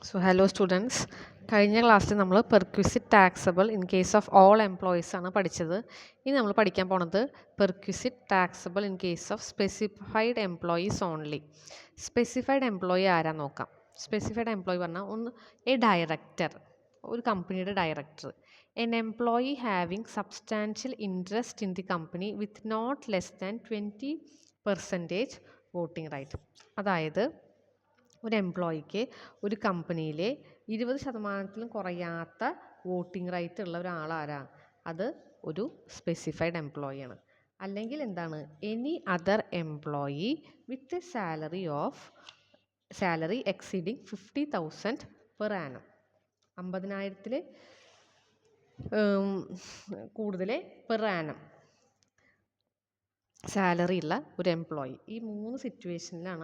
So hello students, കഴിഞ്ഞ ക്ലാസ്സിൽ നമ്മൾ perquisite taxable in case of all employees ആണ് പഠിച്ചത്. ഇനി നമ്മൾ പഠിക്കാൻ പോണത് perquisite taxable in case of specified employees only. Specified employee ആരാ നോക്കാം. സ്പെസിഫൈഡ് എംപ്ലോയി പറഞ്ഞാൽ ഒന്ന് ഡയറക്ടർ, ഒരു കമ്പനിയുടെ director. An employee having substantial interest in the company with not less than 20% voting right. അതായത് ഒരു എംപ്ലോയിക്ക് ഒരു കമ്പനിയിലെ 20% കുറയാത്ത വോട്ടിംഗ് റൈറ്റ് ഉള്ള ഒരാളാരാ, അത് ഒരു സ്പെസിഫൈഡ് എംപ്ലോയിയാണ്. അല്ലെങ്കിൽ എന്താണ്, എനി അതർ എംപ്ലോയി വിത്ത് സാലറി എക്സീഡിങ് 50,000 പെർ ആനം. 50,000 കൂടുതൽ പെർ ആനം സാലറി ഉള്ള ഒരു എംപ്ലോയി. ഈ 3 സിറ്റുവേഷനിലാണ്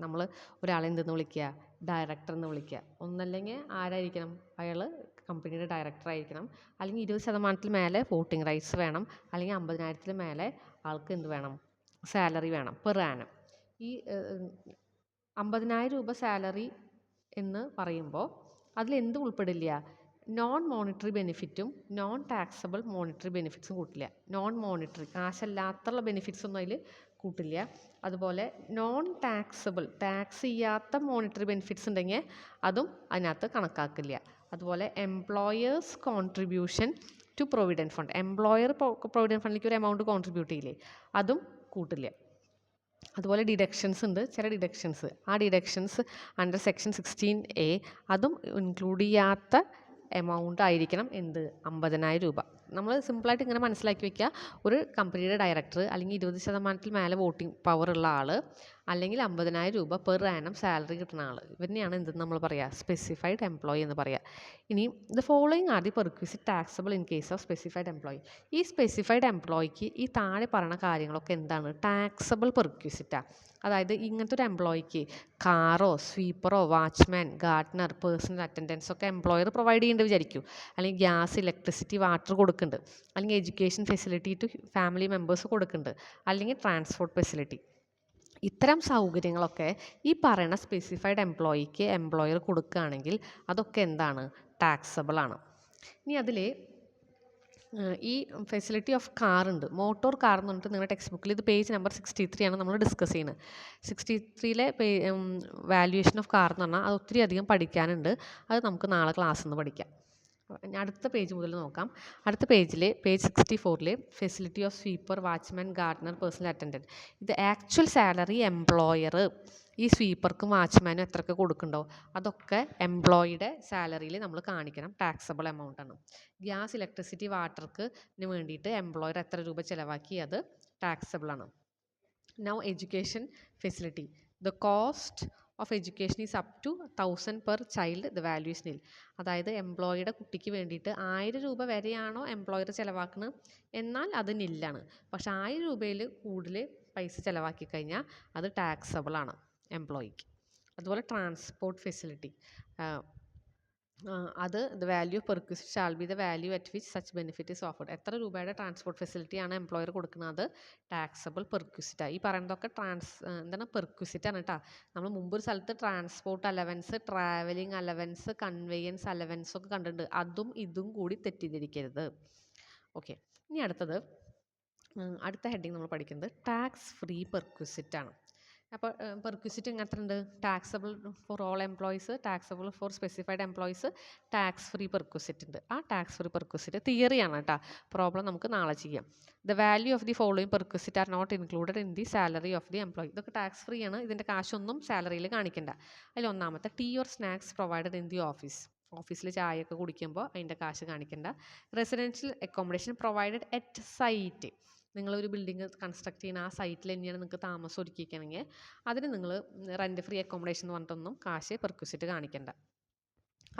നമ്മൾ ഒരാളെ എന്തെന്ന് വിളിക്കുക, ഡയറക്ടർ എന്ന് വിളിക്കുക. ഒന്നല്ലെങ്കിൽ ആരായിരിക്കണം, അയാൾ കമ്പനിയുടെ ഡയറക്ടർ ആയിരിക്കണം, അല്ലെങ്കിൽ 20% മേലെ വോട്ടിംഗ് റൈറ്റ്സ് വേണം, അല്ലെങ്കിൽ 50,000 മേലെ ആൾക്ക് എന്ത് വേണം, സാലറി വേണം പെർ ആനം. ഈ 50,000 രൂപ സാലറി എന്ന് പറയുമ്പോൾ അതിലെന്ത് ഉൾപ്പെടില്ല, നോൺ മോണിറ്ററി ബെനിഫിറ്റും നോൺ ടാക്സബിൾ മോണിറ്ററി ബെനിഫിറ്റ്സും കൂട്ടില്ല. നോൺ മോണിറ്ററി കാശല്ലാത്തുള്ള ബെനിഫിറ്റ്സ് ഒന്നും അതിൽ കൂട്ടില്ല. അതുപോലെ നോൺ ടാക്സബിൾ ടാക്സ് ചെയ്യാത്ത മോണിറ്ററി ബെനിഫിറ്റ്സ് ഉണ്ടെങ്കിൽ അതും അതിനകത്ത് കണക്കാക്കില്ല. അതുപോലെ employer's contribution to provident fund, employer provident ഫണ്ടിലേക്ക് ഒരു എമൗണ്ട് കോൺട്രിബ്യൂട്ട് ചെയ്യില്ലേ, അതും കൂട്ടില്ല. അതുപോലെ ഡിഡക്ഷൻസ് ഉണ്ട്, ചില ഡിഡക്ഷൻസ്, ആ ഡിഡക്ഷൻസ് അണ്ടർ സെക്ഷൻ 16A അതും ഇൻക്ലൂഡ് ചെയ്യാത്ത എമൗണ്ട് ആയിരിക്കണം എന്ത്, 50,000 രൂപ. നമ്മൾ സിമ്പിളായിട്ട് ഇങ്ങനെ മനസ്സിലാക്കി വെക്കുക, ഒരു കമ്പനിയുടെ ഡയറക്ടർ അല്ലെങ്കിൽ 20% മേലെ വോട്ടിംഗ് പവർ ഉള്ള ആൾ, അല്ലെങ്കിൽ 50,000 രൂപ പെർ ആനം സാലറി കിട്ടുന്ന ആൾ, ഇവരെയാണ് എന്തെന്ന് നമ്മൾ പറയുക, സ്പെസിഫൈഡ് എംപ്ലോയി എന്ന് പറയുക. ഇനി the following are the perquisite taxable in case of specified employee. ഈ സ്പെസിഫൈഡ് എംപ്ലോയിക്ക് ഈ താഴെ പറയുന്ന കാര്യങ്ങളൊക്കെ എന്താണ്, ടാക്സബിൾ പെർക്വിസിറ്റാണ്. അതായത് ഇങ്ങനത്തെ ഒരു എംപ്ലോയിക്ക് കാറോ സ്വീപ്പറോ വാച്ച്മാൻ ഗാർഡനർ പേഴ്സണൽ അറ്റൻഡൻസ് ഒക്കെ എംപ്ലോയർ പ്രൊവൈഡ് ചെയ്യുന്നുണ്ട് വിചാരിക്കും, അല്ലെങ്കിൽ ഗ്യാസ് ഇലക്ട്രിസിറ്റി വാട്ടർ കൊടുക്കുന്നുണ്ട്, അല്ലെങ്കിൽ education facility to family members കൊടുക്കുന്നുണ്ട്, അല്ലെങ്കിൽ ട്രാൻസ്പോർട്ട് ഫെസിലിറ്റി. ഇത്തരം സൗകര്യങ്ങളൊക്കെ ഈ പറയുന്ന സ്പെസിഫൈഡ് എംപ്ലോയിക്ക് എംപ്ലോയർ കൊടുക്കുകയാണെങ്കിൽ അതൊക്കെ എന്താണ്, ടാക്സബിൾ ആണ്. ഇനി അതിൽ ഈ ഫെസിലിറ്റി ഓഫ് കാർ ഉണ്ട്, മോട്ടോർ കാർ എന്ന് പറഞ്ഞിട്ട് നിങ്ങളുടെ ടെക്സ്റ്റ് ബുക്കിൽ ഇത് പേജ് നമ്പർ 63 ആണ് നമ്മൾ ഡിസ്കസ് ചെയ്യുന്നത്. 63-ലെ വാല്യുവേഷൻ ഓഫ് കാർ എന്ന് പറഞ്ഞാൽ അത് ഒത്തിരി അധികം പഠിക്കാനുണ്ട്, അത് നമുക്ക് നാളെ ക്ലാസ്സിൽ നിന്ന് പഠിക്കാം. അടുത്ത പേജ് മുതൽ നോക്കാം. അടുത്ത പേജിൽ പേജ് 64-ൽ facility of sweeper watchman gardener personal attendant, ഇത് ആക്ച്വൽ സാലറി എംപ്ലോയർ ഈ സ്വീപ്പർക്കും വാച്ച്മാനും എത്രയൊക്കെ കൊടുക്കുന്നുണ്ടോ അതൊക്കെ എംപ്ലോയിയുടെ സാലറിയിൽ നമ്മൾ കാണിക്കണം, ടാക്സബിൾ എമൗണ്ട് ആണ്. ഗ്യാസ് ഇലക്ട്രിസിറ്റി വാട്ടർക്ക് വേണ്ടിയിട്ട് എംപ്ലോയർ എത്ര രൂപ ചിലവാക്കി, അത് ടാക്സബിൾ ആണ്. Now education facility, the cost of education is up to 1,000 per child, the value is nil. അതായത് എംപ്ലോയിയുടെ കുട്ടിക്ക് വേണ്ടിയിട്ട് 1000 രൂപ വരെയാണോ എംപ്ലോയർ ചിലവാക്കുന്നത്, എന്നാൽ അത് നില്ലാണ്. പക്ഷേ 1000 രൂപയിൽ കൂടുതൽ പൈസ ചിലവാക്കി കഴിഞ്ഞാൽ അത് ടാക്സബിൾ ആണ് എംപ്ലോയിക്ക്. അതുപോലെ ട്രാൻസ്പോർട്ട് ഫെസിലിറ്റി, അത് the value of perquisite shall be the value at which such benefit is offered. എത്ര രൂപയുടെ ട്രാൻസ്പോർട്ട് ഫെസിലിറ്റിയാണ് എംപ്ലോയർ കൊടുക്കുന്നത്, ടാക്സബിൾ പെർക്വിസിറ്റാണ്. ഈ പറയുന്നതൊക്കെ എന്താണ്, പെർക്വിസിറ്റ് ആണ് കേട്ടോ. നമ്മൾ മുമ്പൊരു സ്ഥലത്ത് transport allowance, travelling allowance, conveyance allowance ഒക്കെ കണ്ടിട്ടുണ്ട്, അതും ഇതും കൂടി തെറ്റിദ്ധരിക്കരുത്. ഓക്കെ, ഇനി അടുത്ത ഹെഡിങ് നമ്മൾ പഠിക്കുന്നത് ടാക്സ് ഫ്രീ പെർക്വിസിറ്റ് ആണ്. അപ്പോൾ പെർക്വിസിറ്റ് എങ്ങനത്തെ ഉണ്ട്, taxable for all employees, taxable for specified employees, tax free perquisite ഉണ്ട്. ആ ടാക്സ് ഫ്രീ പെർക്വിസിറ്റ് തിയറിയാണ് കേട്ടോ, പ്രോബ്ലം നമുക്ക് നാളെ ചെയ്യാം. The value of the following perquisite are not included in the salary of the employee. ഇതൊക്കെ tax free ആണ്, ഇതിൻ്റെ കാശൊന്നും സാലറിയിൽ കാണിക്കണ്ട. അതിൽ ഒന്നാമത്തെ tea or snacks provided in the office, ഓഫീസിൽ ചായയൊക്കെ കുടിക്കുമ്പോൾ അതിൻ്റെ കാശ് കാണിക്കണ്ട. Residential accommodation provided at site, നിങ്ങളൊരു ബിൽഡിംഗ് കൺസ്ട്രക്ട് ചെയ്യുന്ന ആ സൈറ്റിൽ തന്നെയാണ് നിങ്ങൾക്ക് താമസം ഒരുക്കിയിരിക്കണമെങ്കിൽ അതിന് നിങ്ങൾ റെൻറ്റ് ഫ്രീ അക്കോമഡേഷൻ എന്ന് പറഞ്ഞിട്ടൊന്നും കാശ് പെർക്വിസിറ്റ് കാണിക്കണ്ട.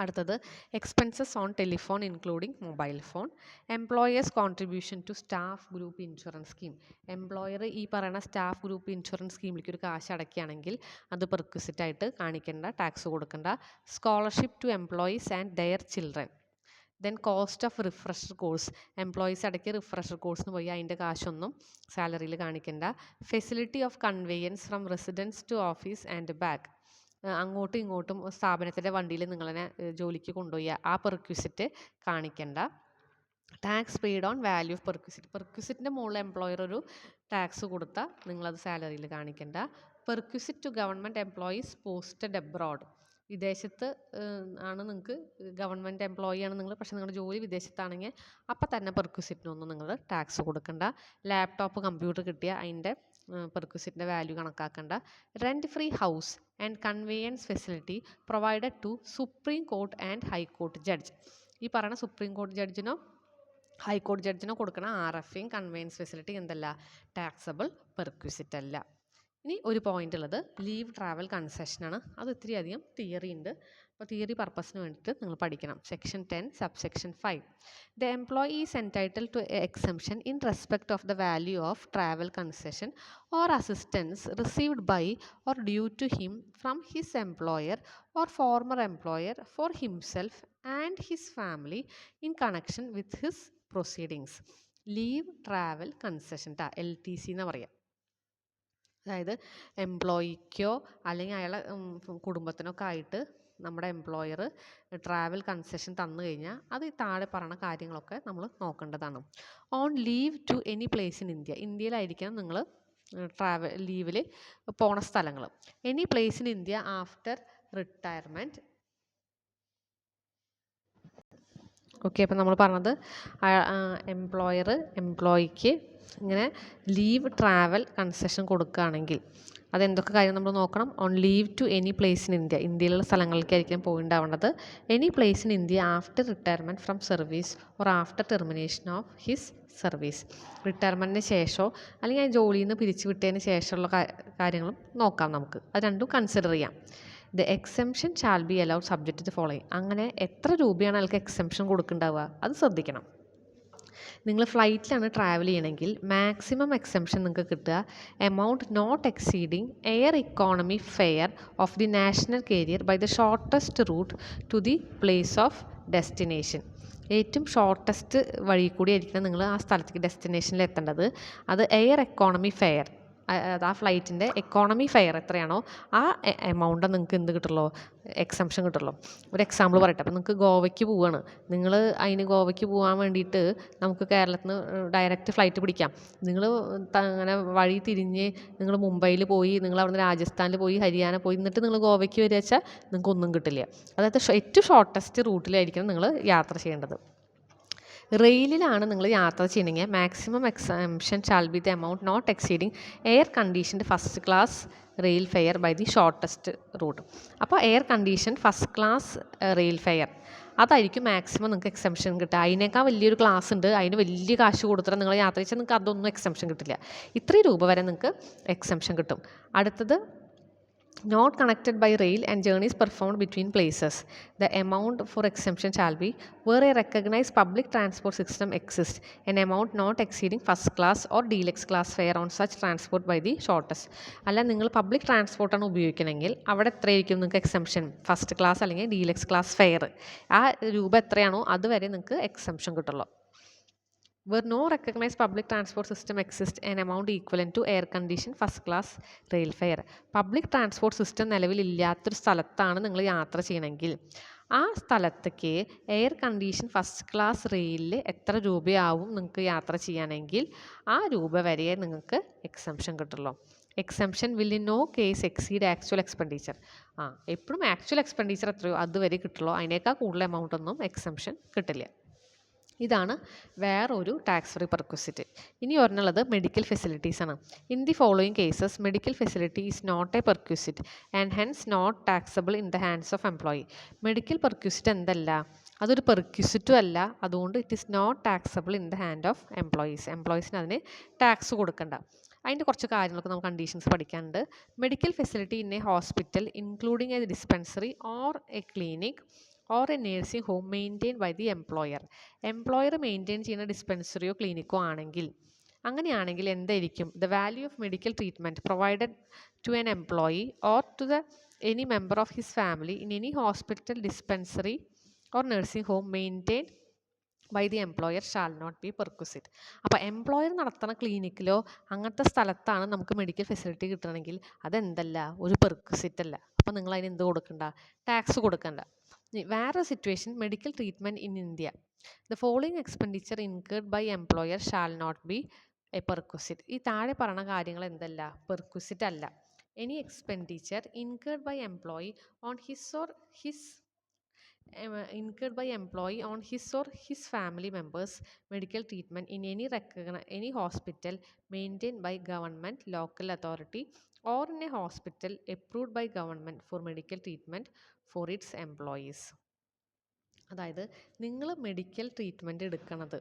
അടുത്തത് expenses on telephone including mobile phone, employers contribution to staff group insurance scheme, employer ഈ പറയുന്ന സ്റ്റാഫ് ഗ്രൂപ്പ് ഇൻഷുറൻസ് സ്കീമിലേക്ക് ഒരു കാശ് അടയ്ക്കുകയാണെങ്കിൽ അത് പെർക്വിസിറ്റ് ആയിട്ട് കാണിക്കേണ്ട, ടാക്സ് കൊടുക്കേണ്ട. Scholarship to employees and their children, then cost of refresher course, employees ഇടയ്ക്ക് refresher കോഴ്സിന് പോയി അതിൻ്റെ കാശൊന്നും സാലറിയിൽ കാണിക്കേണ്ട. Facility of conveyance from residence to office and back, അങ്ങോട്ടും ഇങ്ങോട്ടും സ്ഥാപനത്തിൻ്റെ വണ്ടിയിൽ നിങ്ങളെ ജോലിക്ക് കൊണ്ടുപോയി ആ പെർക്വിസിറ്റ് കാണിക്കണ്ട. Tax paid on value of പെർക്വിസിറ്റിൻ്റെ മുകളിൽ എംപ്ലോയർ ഒരു ടാക്സ് കൊടുത്താൽ നിങ്ങളത് സാലറിയിൽ കാണിക്കണ്ട. Perquisite to government employees posted abroad, വിദേശത്ത് ആണ് നിങ്ങൾക്ക് ഗവൺമെൻറ് എംപ്ലോയി ആണ് നിങ്ങൾ, പക്ഷേ നിങ്ങളുടെ ജോലി വിദേശത്താണെങ്കിൽ അപ്പം തന്നെ പെർക്വിസിറ്റിനൊന്നും നിങ്ങൾ ടാക്സ് കൊടുക്കണ്ട. ലാപ്ടോപ്പ് കമ്പ്യൂട്ടർ കിട്ടിയ അതിൻ്റെ പെർക്വിസിറ്റിൻ്റെ വാല്യൂ കണക്കാക്കണ്ട. Rent free house and conveyance facility provided to supreme court and high court judge, ഈ പറയുന്ന സുപ്രീം കോടതി ജഡ്ജിനോ ഹൈക്കോടതി ജഡ്ജിനോ കൊടുക്കണ RFയും കൺവെയൻസ് ഫെസിലിറ്റി എന്തല്ല, ടാക്സബിൾ പെർക്വിസിറ്റ് അല്ല. ഇനി ഒരു പോയിന്റ് ഉള്ളത് ലീവ് ട്രാവൽ കൺസെഷനാണ്. അത് ഇത്തിരി അധികം തിയറി ഉണ്ട്, അപ്പോൾ തിയറി പർപ്പസിന് വേണ്ടിയിട്ട് നിങ്ങൾ പഠിക്കണം. Section 10 subsection 5, the employee is entitled to exemption in respect of the value of travel concession or assistance received by or due to him from his employer or former employer for himself and his family in connection with his proceedings. Leave travel concession LTC എന്ന് പറയാം. അതായത് എംപ്ലോയിക്കോ അല്ലെങ്കിൽ അയാളെ കുടുംബത്തിനൊക്കെ ആയിട്ട് നമ്മുടെ employer travel concession തന്നു കഴിഞ്ഞാൽ അത് താഴെ പറയുന്ന കാര്യങ്ങളൊക്കെ നമ്മൾ നോക്കേണ്ടതാണ്. On leave to any place in India, ഇന്ത്യയിലായിരിക്കണം നിങ്ങൾ ട്രാവൽ ലീവിൽ പോണ സ്ഥലങ്ങൾ. Any place in India after retirement. Okay, അപ്പം നമ്മൾ പറഞ്ഞത് എംപ്ലോയർ എംപ്ലോയിക്ക് ഇങ്ങനെ ലീവ് ട്രാവൽ കൺസെഷൻ കൊടുക്കുകയാണെങ്കിൽ അതെന്തൊക്കെ കാര്യം നമ്മൾ നോക്കണം. On leave to any place in India, ഇന്ത്യയിലുള്ള സ്ഥലങ്ങളിലേക്കായിരിക്കും പോയിണ്ടാവേണ്ടത്. Any place in India after retirement from service or after termination of his service, റിട്ടയർമെൻറ്റിന് ശേഷമോ അല്ലെങ്കിൽ ആ ജോലിയിൽ നിന്ന് പിരിച്ചു വിട്ടതിന് ശേഷമുള്ള കാര്യങ്ങളും നോക്കാം നമുക്ക്. അത് രണ്ടും കൺസിഡർ ചെയ്യാം. The exemption shall be allowed subject to following, അങ്ങനെ എത്ര രൂപയാണ് അയാൾക്ക് എക്സെംഷൻ കൊടുക്കുന്നുണ്ടാവുക അത് ശ്രദ്ധിക്കണം. നിങ്ങൾ ഫ്ലൈറ്റിലാണ് ട്രാവൽ ചെയ്യണമെങ്കിൽ മാക്സിമം എക്സെംഷൻ നിങ്ങൾക്ക് കിട്ടുക amount not exceeding air economy fare of the national carrier by the shortest route to the place of destination. ഏറ്റവും ഷോർട്ടസ്റ്റ് വഴി കൂടി ആയിരിക്കണം നിങ്ങൾ ആ സ്ഥലത്തേക്ക് ഡെസ്റ്റിനേഷനിൽ എത്തേണ്ടത്. അത് എയർ എക്കോണമി ഫെയർ, ആ ഫ്ലൈറ്റിൻ്റെ എക്കോണമി ഫെയർ എത്രയാണോ ആ എമൗണ്ട് നിങ്ങൾക്ക് എന്ത് കിട്ടുള്ളൂ, എക്സംഷൻ കിട്ടുള്ളൂ. ഒരു എക്സാമ്പിൾ പറയട്ടെ. അപ്പോൾ നിങ്ങൾക്ക് ഗോവയ്ക്ക് പോവുകയാണ്, നിങ്ങൾ അതിന് ഗോവയ്ക്ക് പോകാൻ വേണ്ടിയിട്ട് നമുക്ക് കേരളത്തിൽ നിന്ന് ഡയറക്റ്റ് ഫ്ലൈറ്റ് പിടിക്കാം. നിങ്ങൾ അങ്ങനെ വഴി തിരിഞ്ഞ് നിങ്ങൾ മുംബൈയിൽ പോയി, നിങ്ങൾ അവിടുന്ന് രാജസ്ഥാനിൽ പോയി, ഹരിയാന പോയി, എന്നിട്ട് നിങ്ങൾ ഗോവയ്ക്ക് വരിക വെച്ചാൽ നിങ്ങൾക്ക് ഒന്നും കിട്ടില്ല. അതായത് ഏറ്റവും ഷോർട്ടസ്റ്റ് റൂട്ടിലായിരിക്കണം നിങ്ങൾ യാത്ര ചെയ്യേണ്ടത്. റെയിലിലാണ് നിങ്ങൾ യാത്ര ചെയ്യണമെങ്കിൽ maximum exemption shall be the amount not exceeding air conditioned first class rail fare by the shortest route. അപ്പോൾ air condition first class rail fare അതായിരിക്കും മാക്സിമം നിങ്ങൾക്ക് എക്സംഷൻ കിട്ടുക. അതിനേക്കാൾ വലിയൊരു ക്ലാസ് ഉണ്ട്, അതിന് വലിയ കാശ് കൊടുത്തിട്ട് നിങ്ങൾ യാത്ര ചെയ്താൽ നിങ്ങൾക്ക് അതൊന്നും എക്സംഷൻ കിട്ടില്ല. ഇത്രയും രൂപ വരെ നിങ്ങൾക്ക് എക്സംഷൻ കിട്ടും. അടുത്തത് not connected by rail and journeys performed between places. The amount for exemption shall be where a recognized public transport system exists, an amount not exceeding first class or deluxe class fare on such transport by the shortest. അല്ല നിങ്ങൾ public ട്രാൻസ്പോർട്ടാണ് ഉപയോഗിക്കണമെങ്കിൽ അവിടെ എത്രയായിരിക്കും നിങ്ങൾക്ക് exemption, first class അല്ലെങ്കിൽ deluxe class fair ആ രൂപ എത്രയാണോ അതുവരെ നിങ്ങൾക്ക് എക്സംഷൻ കിട്ടുള്ളൂ. Where no recognized public transport system exists, an amount equivalent to air conditioned first class rail fare. Public transport system നിലവിലില്ലാത്തൊരു സ്ഥലത്താണ് നിങ്ങൾ യാത്ര ചെയ്യണമെങ്കിൽ ആ സ്ഥലത്തേക്ക് എയർ കണ്ടീഷൻ ഫസ്റ്റ് ക്ലാസ് റെയിലിൽ എത്ര രൂപയാവും നിങ്ങൾക്ക് യാത്ര ചെയ്യാനെങ്കിൽ ആ രൂപ വരെ നിങ്ങൾക്ക് എക്സംഷൻ കിട്ടുള്ളൂ. Exemption will in no case exceed actual expenditure. എപ്പോഴും ആക്ച്വൽ എക്സ്പെൻഡിച്ചർ എത്രയോ അതുവരെ കിട്ടുള്ളൂ, അതിനേക്കാൾ കൂടുതൽ എമൗണ്ട് ഒന്നും എക്സംഷൻ കിട്ടില്ല. ഇതാണ് വേറൊരു ടാക്സ് ഫ്രീ പെർക്വിസിറ്റ്. ഇനി ഒരെണ്ണുള്ളത് മെഡിക്കൽ ഫെസിലിറ്റീസ് ആണ്. In the following cases medical facility is not a perquisite and hence not taxable in the hands of employee. Medical perquisite എന്തല്ല, അതൊരു പെർക്വിസിറ്റും അല്ല, അതുകൊണ്ട് it is not taxable in the hand of employees. എംപ്ലോയീസിന് അതിന് tax കൊടുക്കണ്ട. അതിൻ്റെ കുറച്ച് കാര്യങ്ങളൊക്കെ നമുക്ക് കണ്ടീഷൻസ് പഠിക്കാനുണ്ട്. Medical facility in a hospital including a dispensary or a clinic or a nursing home maintain by the employer. Employer maintain ചെയ്യുന്ന ഡിസ്പെൻസറിയോ ക്ലിനിക്കോ ആണെങ്കിൽ, അങ്ങനെയാണെങ്കിൽ എന്തായിരിക്കും the value of medical treatment provided to an employee or to the any member of his family in any hospital dispensary or nursing home maintain by the employer shall not be perquisite. അപ്പോൾ employer നടത്തുന്ന ക്ലിനിക്കിലോ അങ്ങനത്തെ സ്ഥലത്താണ് നമുക്ക് medical facility കിട്ടണമെങ്കിൽ അതെന്തല്ല, ഒരു perquisite അല്ല. അപ്പോൾ നിങ്ങൾ അതിന് എന്ത് കൊടുക്കണ്ട, ടാക്സ് കൊടുക്കണ്ട. വേറെ situation, medical treatment in India, the following expenditure incurred by employer shall not be a perquisite. ഈ താഴെ പറയുന്ന കാര്യങ്ങൾ എന്തല്ല, പെർക്വിസിറ്റ് അല്ല. Any expenditure incurred by employee on his or his incurred by employee on his or his family members medical treatment in any hospital maintained by government, local authority or in a hospital approved by government for medical treatment for its employees. അതായത് നിങ്ങൾ medical treatment എടുക്കണത്,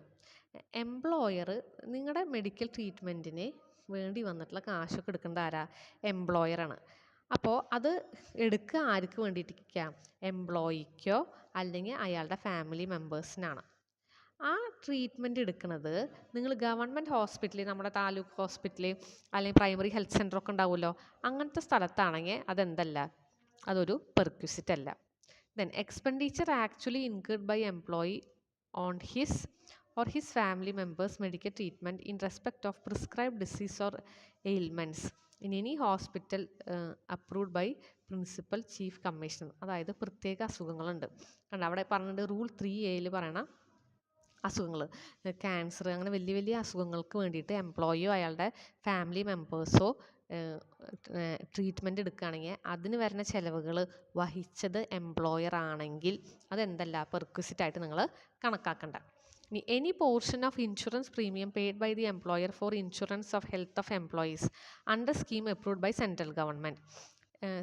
employer നിങ്ങളുടെ medical ട്രീറ്റ്മെൻറ്റിന് വേണ്ടി വന്നിട്ടുള്ള കാശൊക്കെ എടുക്കേണ്ട ആരാ, എംപ്ലോയറാണ്. അപ്പോൾ അത് എടുക്കുക ആർക്ക് വേണ്ടിയിട്ടിരിക്കാം, എംപ്ലോയിക്കോ അല്ലെങ്കിൽ അയാളുടെ ഫാമിലി മെമ്പേഴ്സിനാണ്. ആ ട്രീറ്റ്മെൻറ്റ് എടുക്കുന്നത് നിങ്ങൾ ഗവൺമെൻറ് ഹോസ്പിറ്റലിൽ, നമ്മുടെ താലൂക്ക് ഹോസ്പിറ്റലിൽ അല്ലെങ്കിൽ പ്രൈമറി ഹെൽത്ത് സെൻ്ററൊക്കെ ഉണ്ടാവുമല്ലോ, അങ്ങനത്തെ സ്ഥലത്താണെങ്കിൽ അതെന്തല്ല, അതൊരു പെർക്വിസിറ്റ് അല്ല. Then expenditure actually incurred by employee on his or his family members medical treatment in respect of prescribed disease or ailments in any hospital approved by principal chief commissioner. അതായത് പ്രത്യേക അസുഖങ്ങളുണ്ട്, കണ്ട അവിടെ പറഞ്ഞിട്ട് rule 3A പറയണ അസുഖങ്ങൾ, cancer, അങ്ങനെ വലിയ വലിയ അസുഖങ്ങൾക്ക് വേണ്ടിയിട്ട് എംപ്ലോയിയോ അയാളുടെ ഫാമിലി മെമ്പേഴ്സോ ട്രീറ്റ്മെൻറ്റ് എടുക്കുകയാണെങ്കിൽ അതിന് വരുന്ന ചിലവുകൾ വഹിച്ചത് എംപ്ലോയർ ആണെങ്കിൽ അതെന്തല്ല, പെർക്വിസിറ്റ് ആയിട്ട് നിങ്ങൾ കണക്കാക്കണ്ട. Any portion of insurance premium paid by the employer for insurance of health of employees under scheme approved by central government.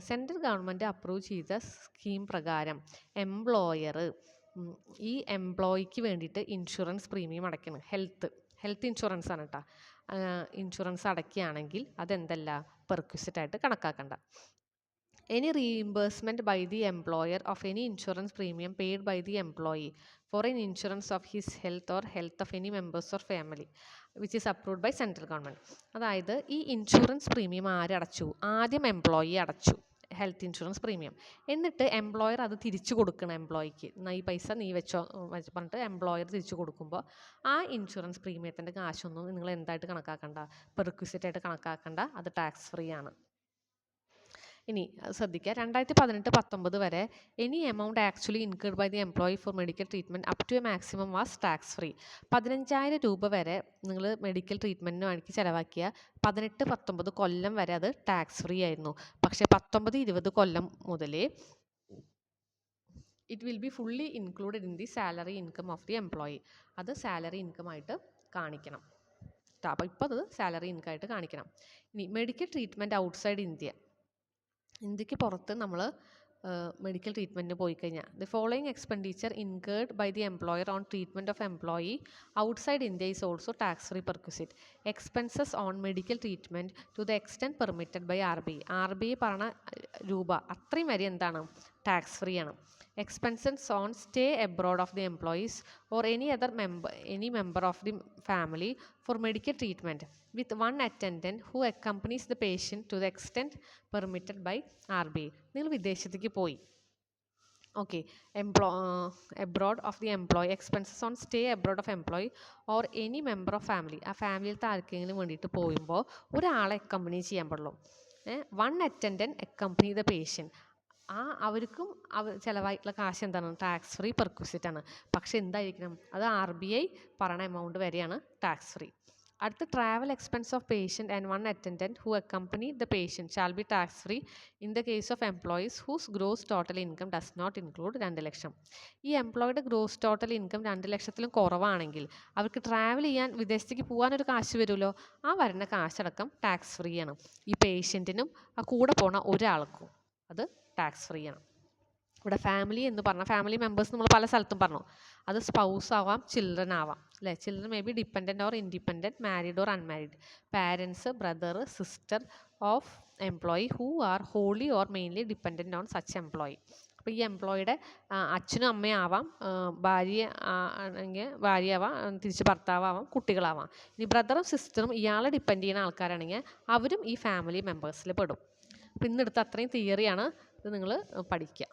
Central government approve ചെയ്ത സ്കീം പ്രകാരം എംപ്ലോയർ ഈ എംപ്ലോയിക്ക് വേണ്ടിയിട്ട് ഇൻഷുറൻസ് പ്രീമിയം അടയ്ക്കണം, ഹെൽത്ത് ഇൻഷുറൻസ് ആണ് കേട്ടോ, insurance അടയ്ക്കുകയാണെങ്കിൽ അതെന്തല്ല, perquisite ആയിട്ട് കണക്കാക്കണ്ട. Any reimbursement by the employer of any insurance premium paid by the employee for an insurance of his health or health of any members or family which is approved by central government. അതായത് ഈ insurance premium ആരടച്ചു, ആദ്യം employee അടച്ചു health insurance premium, എന്നിട്ട് employer അത് തിരിച്ചു കൊടുക്കണം എംപ്ലോയിക്ക്, ഈ പൈസ നീ വെച്ചോ പറഞ്ഞിട്ട് എംപ്ലോയർ തിരിച്ചു കൊടുക്കുമ്പോൾ ആ ഇൻഷുറൻസ് പ്രീമിയത്തിൻ്റെ കാശൊന്നും നിങ്ങൾ എന്തായിട്ട് കണക്കാക്കണ്ട, പെർക്വിസിറ്റ് ആയിട്ട് കണക്കാക്കണ്ട, അത് ടാക്സ് ഫ്രീ ആണ്. ഇനി ശ്രദ്ധിക്കുക, 2018-19 വരെ any amount actually incurred by the employee for medical treatment up to a maximum was tax free. 15,000 രൂപ വരെ നിങ്ങൾ മെഡിക്കൽ ട്രീറ്റ്മെൻറ്റിന് വേണ്ടി ചിലവാക്കിയ 18-19 കൊല്ലം വരെ അത് ടാക്സ് ഫ്രീ ആയിരുന്നു. പക്ഷേ 19-20 കൊല്ലം മുതൽ it will be fully included in the salary income of the employee. അത് സാലറി ഇൻകം ആയിട്ട് കാണിക്കണം. അപ്പോൾ ഇപ്പോൾ അത് സാലറി ഇൻകം ആയിട്ട് കാണിക്കണം. ഇനി മെഡിക്കൽ ട്രീറ്റ്മെൻറ്റ് ഔട്ട്സൈഡ് ഇന്ത്യക്ക് പുറത്ത് നമ്മൾ മെഡിക്കൽ ട്രീറ്റ്മെൻറ്റിന് പോയി കഴിഞ്ഞാൽ the following expenditure incurred by the employer on treatment of employee outside India is also tax free perquisite. Expenses on medical treatment to the extent permitted by RBI പറഞ്ഞ രൂപ അത്രയും വരെ എന്താണ്, ടാക്സ് ഫ്രീ ആണ്. Expenses on stay abroad of the employees or any member of the family for medical treatment with one attendant who accompanies the patient to the extent permitted by RBI. നിങ്ങൾ വിദേശത്തേക്ക് പോയി, okay, abroad of the employee, expenses on stay abroad of employee or any member of family, ആ ഫാമിലിയിലത്തെ ആർക്കെങ്കിലും വേണ്ടിയിട്ട് പോയുമ്പോൾ ഒരാളെ accompany ചെയ്യാൻ പാടുള്ളൂ. One attendant accompany the patient, അവർക്കും ചിലവായിട്ടുള്ള കാശ് എന്താണ്, ടാക്സ് ഫ്രീ പെർക്വിസിറ്റ് ആണ്. പക്ഷെ എന്തായിരിക്കണം, അത് RBI പറയണ എമൗണ്ട് വരെയാണ് ടാക്സ് ഫ്രീ. അടുത്ത travel expense of patient and one attendant who accompany the patient shall be tax free in the case of employees whose gross total income does not include 2 lakh. ഈ എംപ്ലോയിയുടെ gross total income 2 ലക്ഷത്തിലും കുറവാണെങ്കിൽ അവർക്ക് travel ചെയ്യാൻ വിദേശത്തേക്ക് പോകാനൊരു കാശ് വരുമല്ലോ, ആ വരുന്ന കാശടക്കം ടാക്സ് ഫ്രീ ആണ്. ഈ പേഷ്യൻറ്റിനും ആ കൂടെ പോണ ഒരാൾക്കും അത് ടാക്സ് ഫ്രീ ആണ്. ഇവിടെ ഫാമിലി എന്ന് പറഞ്ഞാൽ ഫാമിലി മെമ്പേഴ്സ് നമ്മൾ പല സ്ഥലത്തും പറഞ്ഞു, അത് സ്പൗസ് ആവാം, ചിൽഡ്രൻ ആവാം, അല്ലേ. Children may be dependent or independent, married or unmarried, parents, brother, sister of employee who are holy or mainly dependent on such employee. അപ്പോൾ ഈ എംപ്ലോയിയുടെ അച്ഛനും അമ്മയും ആവാം, ഭാര്യ ആണെങ്കിൽ ഭാര്യയാവാം, തിരിച്ച് ഭർത്താവാം, കുട്ടികളാവാം. ഇനി ബ്രദറും സിസ്റ്ററും ഇയാളെ ഡിപ്പെൻഡ് ചെയ്യുന്ന ആൾക്കാരാണെങ്കിൽ അവരും ഈ ഫാമിലി മെമ്പേഴ്സിൽ പെടും. അപ്പോൾ ഇന്നെടുത്ത അത്രയും തിയറിയാണ് ഇത് നിങ്ങൾ പഠിക്കുക.